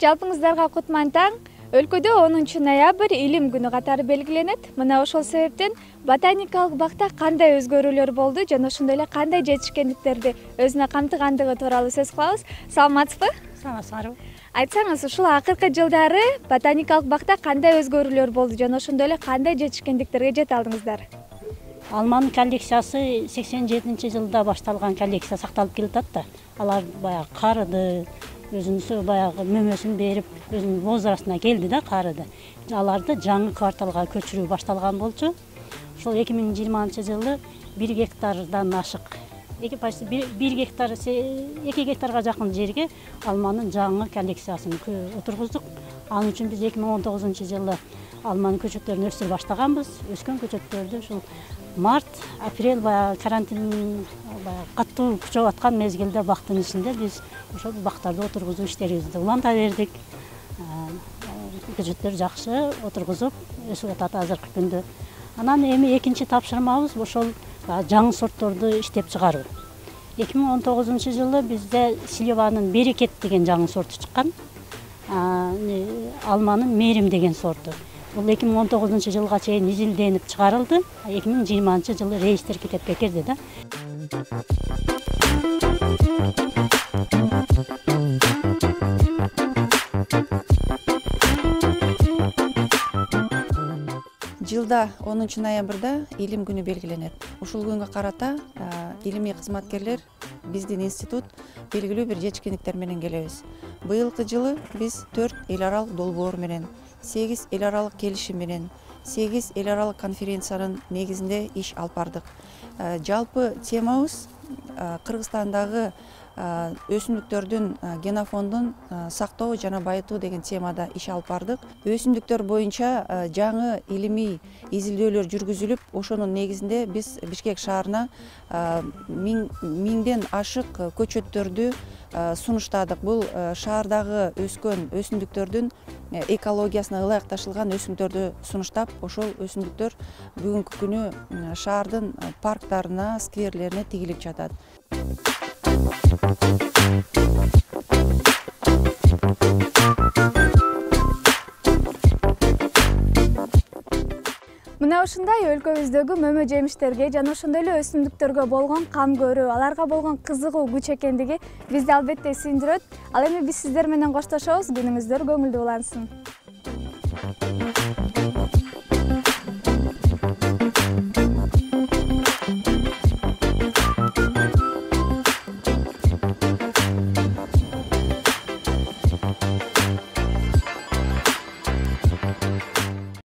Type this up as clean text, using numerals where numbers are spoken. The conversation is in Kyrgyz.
Жалпыңыздарга кутман таң. Өлкөдө 10 ноябрь илим күнү катары белгиленет. Мына ошол себептен ботаникалык бакта кандай өзгөрүүлөр болду жана ошондой эле кандай жетишкендиктерди өзүнө камтыгандыгы тууралуу сөз кылабыз. Саламатсызбы? Саламатсызбы. Айтсаңыз, ушул акыркы жылдары ботаникалык бакта кандай өзгөрүүлөр болду жана ошондой эле кандай жетишкендиктерге жете алдыңыздар? Алманын коллекциясы 87-жылда башталган коллекция сакталып келатат да. Алар баягы карыды, өзүнүн баягы мөмөсүн берип, өзүнүн возрастына келди да, карыды. Аларды жаңы кварталга көчүрүү башталган болчу. Ошол 2020-жылы 1 гектардан ашык, 2 гектарга жакын жерге алманын жаңы коллекциясын отургуздук. Анын үчүн биз 2019-жылы алманын көчөттөрүн өстүрүп баштаганбыз. Өскөн көчөттөрдү ушул март, апрель карантин катуу күчөп аткан мезгилде бактын ичинде биз ошол бактарды отургузуу иштерибизди уланта бердик. Көчөттөр жакшы отургузуп өсүп атат азыркы күндө. Анан эми экинчи тапшырмабыз ошол жаңы сортторду иштеп чыгаруу. 2019-жылы бизде Сливанын Берекет деген жаңы сорту чыккан. Алманын Мерим деген сорту. Бул 2019-жылга чейин изилденип чыгарылды. 2020-жылы рейстер кетепке кирди да. Жылда 10 ноябрда илим күнү белгиленет. Ушул күнгө карата илимий кызматкерлер биздин институт белгилүү бир жетишкендиктер менен келебиз. Быйылкы жылы биз 4 эл аралык долбоор менен, 8 эл аралык келишим менен, 8 эл аралык конференциянын негизинде иш алып бардык. Жалпы темабыз Кыргызстандагы өсүмдүктөрдүн генофондун сактоо жана байытуу деген темада иш алып бардык. Өсүмдүктөр боюнча жаңы илимий изилдөөлөр жүргүзүлүп, ошонун негизинде биз Бишкек шаарына 1000ден ашык көчөттөрдү сунуштадык. Бул шаардагы өскөн өсүмдүктөрдүн экологиясына ылайыкташылган өсүмдүктөрдү сунуштап, ошол өсүмдүктөр бүгүнкү күнү шаардын парктарына, скверлерине тигилип жатат. Мына ушундай өлкөбүздөгү мөмө жемиштерге жана ошондой эле өсүмдүктөргө болгон кам көрүү, аларга болгон кызыгуу күч экендиги бизди албетте сүйүндүрөт. Ал эми биз сиздер менен коштошобуз. Күнүңүздөр көңүлдүү улансын.